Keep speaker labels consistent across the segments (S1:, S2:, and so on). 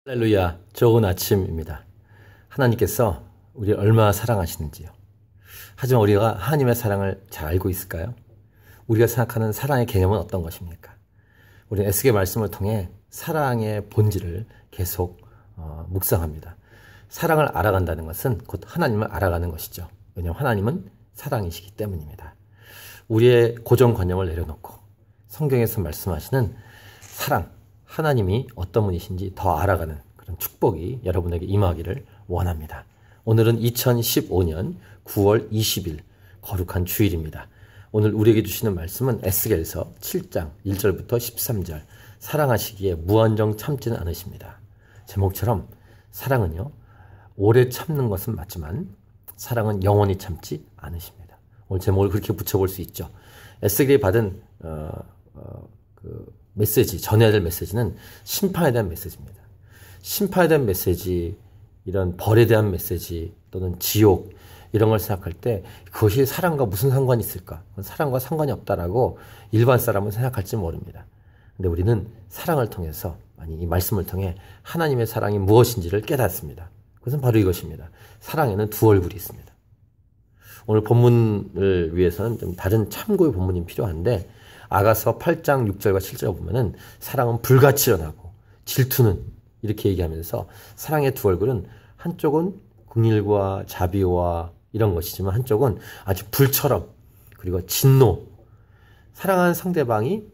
S1: 할렐루야, 좋은 아침입니다. 하나님께서 우리를 얼마나 사랑하시는지요. 하지만 우리가 하나님의 사랑을 잘 알고 있을까요? 우리가 생각하는 사랑의 개념은 어떤 것입니까? 우리는 에스겔 말씀을 통해 사랑의 본질을 계속 묵상합니다. 사랑을 알아간다는 것은 곧 하나님을 알아가는 것이죠. 왜냐하면 하나님은 사랑이시기 때문입니다. 우리의 고정관념을 내려놓고 성경에서 말씀하시는 사랑, 하나님이 어떤 분이신지 더 알아가는 그런 축복이 여러분에게 임하기를 원합니다. 오늘은 2015년 9월 20일 거룩한 주일입니다. 오늘 우리에게 주시는 말씀은 에스겔서 7장 1절부터 13절 사랑하시기에 무한정 참지는 않으십니다. 제목처럼 사랑은요 오래 참는 것은 맞지만 사랑은 영원히 참지 않으십니다. 오늘 제목을 그렇게 붙여볼 수 있죠. 에스겔이 받은 메시지, 전해야 될 메시지는 심판에 대한 메시지입니다. 심판에 대한 메시지, 이런 벌에 대한 메시지 또는 지옥 이런 걸 생각할 때 그것이 사랑과 무슨 상관이 있을까? 사랑과 상관이 없다라고 일반 사람은 생각할지 모릅니다. 근데 우리는 사랑을 통해서, 이 말씀을 통해 하나님의 사랑이 무엇인지를 깨닫습니다. 그것은 바로 이것입니다. 사랑에는 두 얼굴이 있습니다. 오늘 본문을 위해서는 좀 다른 참고의 본문이 필요한데 아가서 8장 6절과 7절 보면은 사랑은 불같이 일어나고 질투는 이렇게 얘기하면서 사랑의 두 얼굴은 한쪽은 긍휼과 자비와 이런 것이지만 한쪽은 아주 불처럼 그리고 진노. 사랑하는 상대방이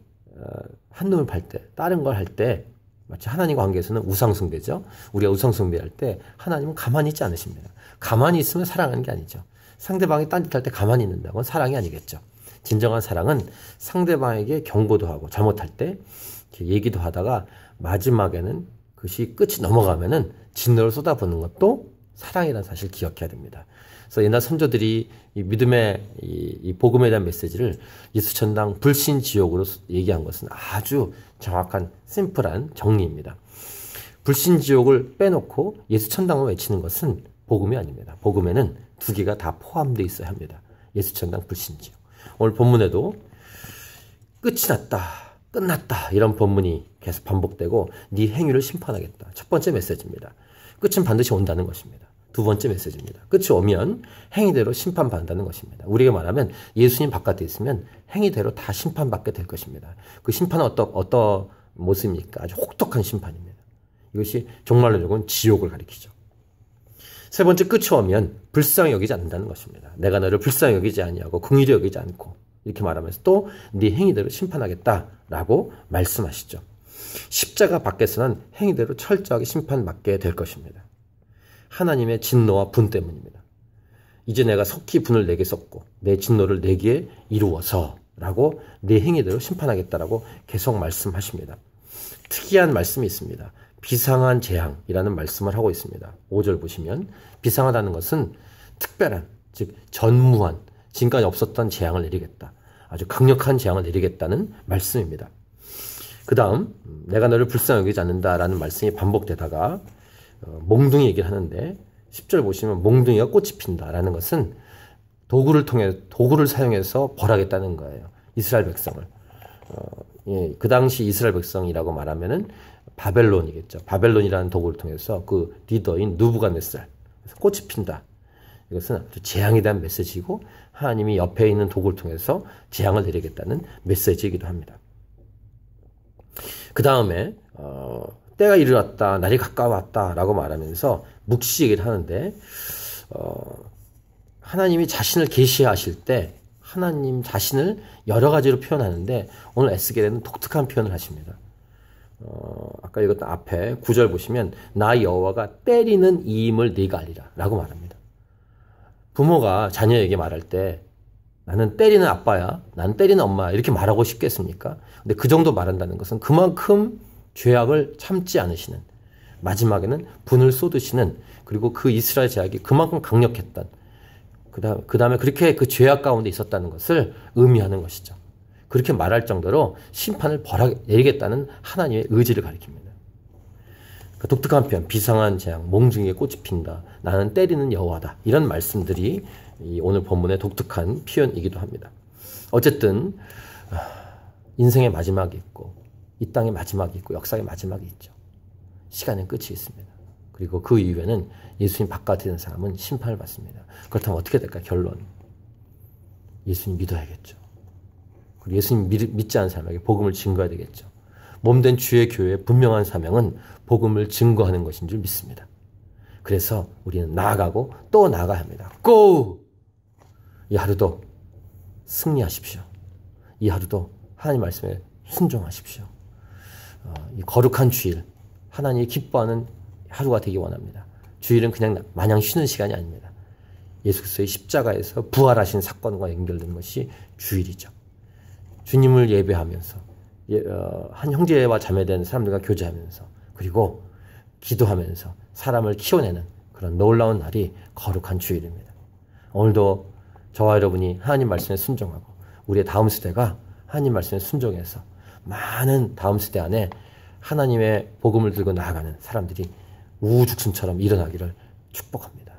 S1: 한눈을 팔 때, 다른 걸 할 때 마치 하나님과 관계에서는 우상숭배죠. 우리가 우상숭배할 때 하나님은 가만히 있지 않으십니다. 가만히 있으면 사랑하는 게 아니죠. 상대방이 딴짓할 때 가만히 있는다는 건 사랑이 아니겠죠. 진정한 사랑은 상대방에게 경고도 하고 잘못할 때 얘기도 하다가 마지막에는 그것이 끝이 넘어가면은 진노를 쏟아붓는 것도 사랑이라는 사실을 기억해야 됩니다. 그래서 옛날 선조들이 이 믿음의 이 복음에 대한 메시지를 예수천당 불신지옥으로 얘기한 것은 아주 정확한 심플한 정리입니다. 불신지옥을 빼놓고 예수천당을 외치는 것은 복음이 아닙니다. 복음에는 두 개가 다 포함되어 있어야 합니다. 예수천당 불신지옥. 오늘 본문에도 끝이 났다, 끝났다 이런 본문이 계속 반복되고 네 행위를 심판하겠다. 첫 번째 메시지입니다. 끝은 반드시 온다는 것입니다. 두 번째 메시지입니다. 끝이 오면 행위대로 심판받는다는 것입니다. 우리가 말하면 예수님 바깥에 있으면 행위대로 다 심판받게 될 것입니다. 그 심판은 어떤 모습입니까? 아주 혹독한 심판입니다. 이것이 종말론적은 지옥을 가리키죠. 세 번째, 끝이 오면 불쌍히 여기지 않는다는 것입니다. 내가 너를 불쌍히 여기지 아니하고 긍휼히 여기지 않고 이렇게 말하면서 또 네 행위대로 심판하겠다라고 말씀하시죠. 십자가 밖에서는 행위대로 철저하게 심판받게 될 것입니다. 하나님의 진노와 분 때문입니다. 이제 내가 속히 분을 내게 쏟고 내 진노를 내게 이루어서 라고 내 행위대로 심판하겠다라고 계속 말씀하십니다. 특이한 말씀이 있습니다. 비상한 재앙이라는 말씀을 하고 있습니다. 5절 보시면 비상하다는 것은 특별한, 즉 전무한, 지금까지 없었던 재앙을 내리겠다. 아주 강력한 재앙을 내리겠다는 말씀입니다. 그 다음 내가 너를 불쌍히 여기지 않는다라는 말씀이 반복되다가 몽둥이 얘기를 하는데 10절 보시면 몽둥이가 꽃이 핀다라는 것은 도구를 사용해서 벌하겠다는 거예요. 이스라엘 백성을. 그 당시 이스라엘 백성이라고 말하면은 바벨론이겠죠. 바벨론이라는 도구를 통해서 그 리더인 느부갓네살 꽃이 핀다. 이것은 아주 재앙에 대한 메시지이고 하나님이 옆에 있는 도구를 통해서 재앙을 내리겠다는 메시지이기도 합니다. 그 다음에 때가 이르렀다, 날이 가까웠다라고 말하면서 묵시 얘기를 하는데 하나님이 자신을 계시하실 때 하나님 자신을 여러 가지로 표현하는데 오늘 에스겔에는 독특한 표현을 하십니다. 아까 읽었던 앞에 9절 보시면 나 여호와가 때리는 이임을 네가 알리라 라고 말합니다. 부모가 자녀에게 말할 때 나는 때리는 아빠야, 나는 때리는 엄마야 이렇게 말하고 싶겠습니까? 근데 그 정도 말한다는 것은 그만큼 죄악을 참지 않으시는, 마지막에는 분을 쏟으시는, 그리고 그 이스라엘 제약이 그만큼 강력했던, 그 다음에 그렇게 그 죄악 가운데 있었다는 것을 의미하는 것이죠. 그렇게 말할 정도로 심판을 내리겠다는 하나님의 의지를 가리킵니다. 그 독특한 표현, 비상한 재앙, 몽둥이에 꽃이 핀다, 나는 때리는 여호와다 이런 말씀들이 오늘 본문의 독특한 표현이기도 합니다. 어쨌든 인생의 마지막이 있고 이 땅의 마지막이 있고 역사의 마지막이 있죠. 시간의 끝이 있습니다. 그리고 그 이후에는 예수님 바깥에 있는 사람은 심판을 받습니다. 그렇다면 어떻게 될까? 결론. 예수님 믿어야겠죠. 그리고 예수님 믿지 않은 사람에게 복음을 증거해야 되겠죠. 몸된 주의 교회의 분명한 사명은 복음을 증거하는 것인 줄 믿습니다. 그래서 우리는 나아가고 또 나아가야 합니다. 고! 이 하루도 승리하십시오. 이 하루도 하나님 말씀에 순종하십시오. 이 거룩한 주일, 하나님이 기뻐하는 하루가 되기 원합니다. 주일은 그냥 마냥 쉬는 시간이 아닙니다. 예수 그리스도의 십자가에서 부활하신 사건과 연결된 것이 주일이죠. 주님을 예배하면서 한 형제와 자매된 사람들과 교제하면서 그리고 기도하면서 사람을 키워내는 그런 놀라운 날이 거룩한 주일입니다. 오늘도 저와 여러분이 하나님 말씀에 순종하고 우리의 다음 세대가 하나님 말씀에 순종해서 많은 다음 세대 안에 하나님의 복음을 들고 나아가는 사람들이 우후죽순처럼 일어나기를 축복합니다.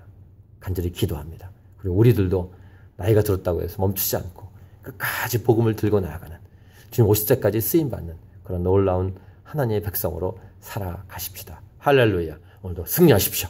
S1: 간절히 기도합니다. 그리고 우리들도 나이가 들었다고 해서 멈추지 않고 끝까지 복음을 들고 나아가는 주님 오실 때까지 쓰임받는 그런 놀라운 하나님의 백성으로 살아가십시다. 할렐루야. 오늘도 승리하십시오.